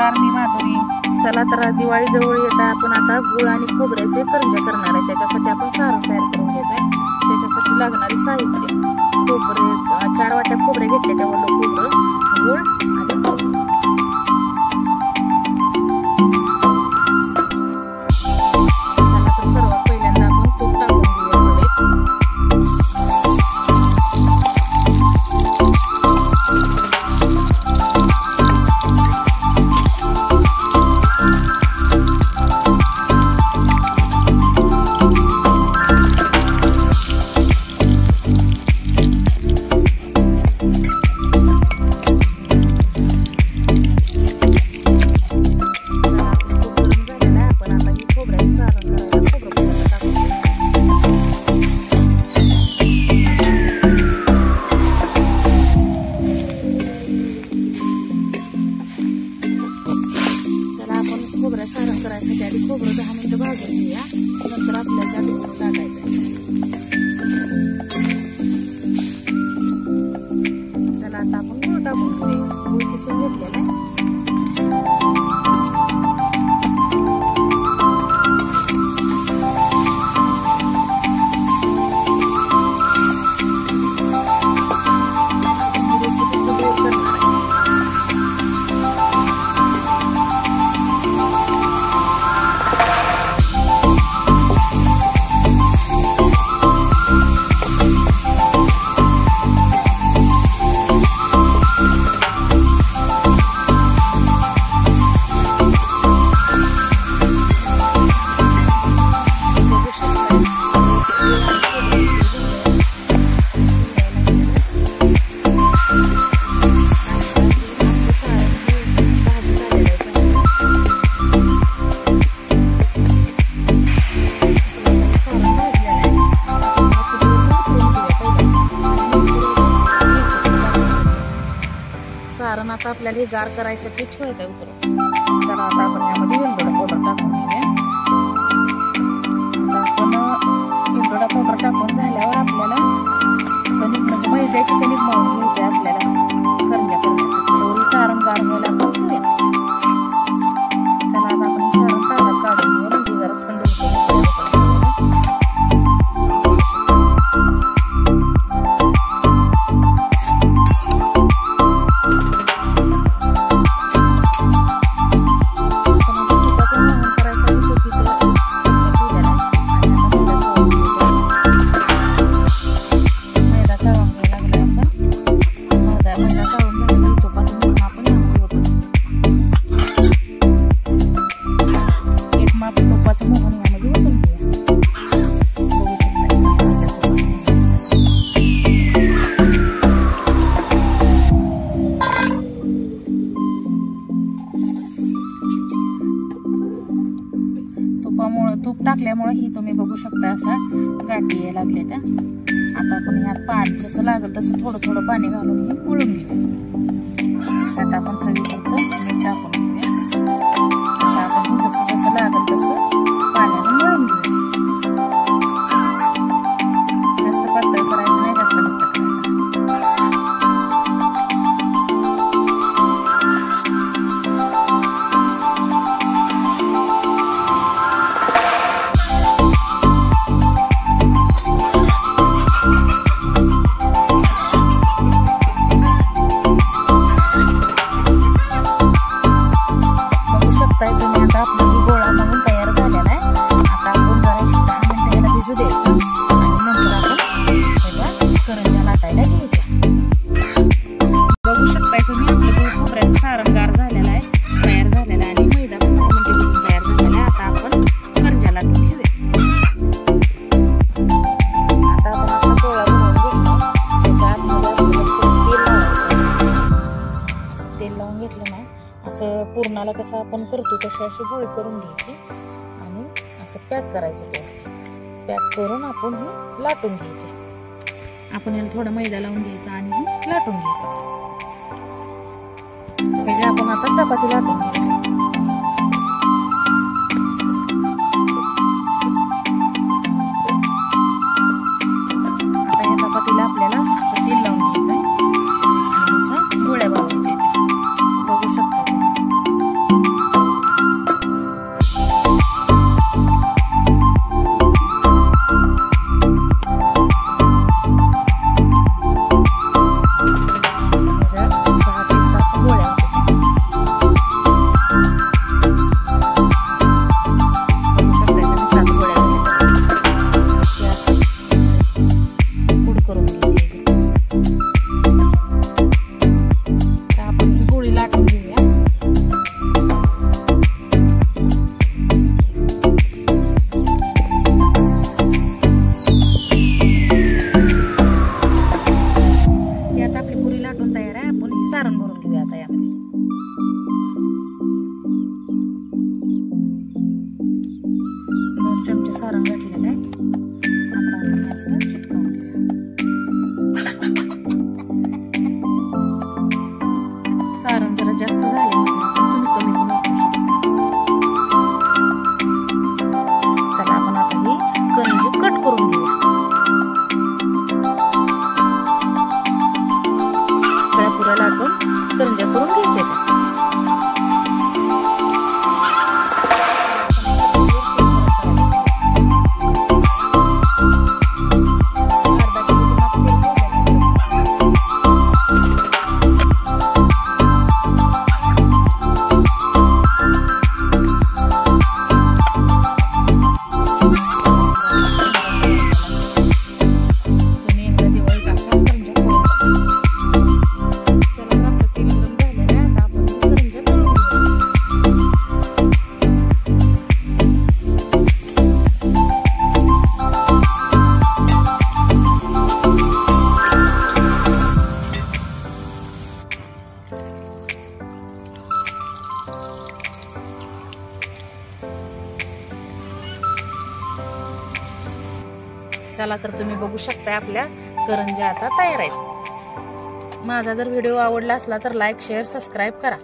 नमस्कार, मी माधुरी. चला तर दिवाळी जवळ येत आहे. आपण आता गुळ आणि खोबऱ्याचे करंज्या करणार आहे. त्याच्यासाठी आपण सारण तयार करून घेत आहे. त्याच्यासाठी लागणारे साहित्य: खोबरे 4 वाट्या खोबरे घेतले, त्यावर खोबरं, गुळ आणि तूप. चला तर सर्वात पहिल्यांदा आपण तूप टाकून घेऊया. खोबरं सारण करायसाठी आधी खोबरं 10 मिनिटं भाजून घेऊया. नंतर आपल्याला त्यात गुळ टाकायचा आहे. चला आता आपण गुळ टाकून घेऊया. गुळ किसून घेतलेला आहे. सारण आता आपल्याला हे गार करायसाठी ठेवायचं उतरून. चला आता आपण यामध्ये वेलदोडा पावडर टाकून घेऊया. आपण वेलदोडा पावडर टाकून झाल्यावर आपल्याला कणिक म्हणजे मैद्याची कणिक मळून घ्यायची आपल्याला करंज्या करण्यासाठी. सारण गार व्हायला आपण ठेवूया. चला आता आपण सारण ताटात काढून घेऊया, म्हणजे जरा थंड होतं. तूप टाकल्यामुळे ही तुम्ही बघू शकता अशा गाठी यायला लागल्या त्या. आता आपण ह्यात पाणी जसं लागेल तसं थोडं थोडं पाणी घालून हे मळून घेऊ. त्यात आपण चवीपुरतं मीठ टाकून घेऊया. आता आपण जसं जसं लागेल तसं पाण्याने मळून घेऊ. जास्त पातळ करायचं नाही, जास्त घट्ट पूर्णाला कसं आपण करतो तशी अशी गोळी करून घ्यायची आणि असं पॅक करायचं. पॅक करून आपण ही लाटून घ्यायची. आपण याला थोडा मैदा लावून घ्यायचा आणि ही लाटून घ्यायचं. म्हणजे आपण आता चपाती लाटून घ्यायची. आता या चपातीला आपल्याला असं तेल लावून घ्यायचं आहे आणि गोळ्या बनवून घ्यायच्या. बघू शकता. पाक घातलेला आहे. आता आपण असं चिटकवून घेऊया. सारण जरा जास्त झाले तुम्ही कमी पण वापरू शकता. चला आपण आता ही करंजी कट करून घेऊया. पुऱ्याला आपण करंज्या करून घ्यायच्या. चला तर तुम्ही बघू शकता आपल्या करंज्या आता तयार आहेत. माझा जर व्हिडिओ आवडला असला तर लाईक, शेअर, सबस्क्राईब करा.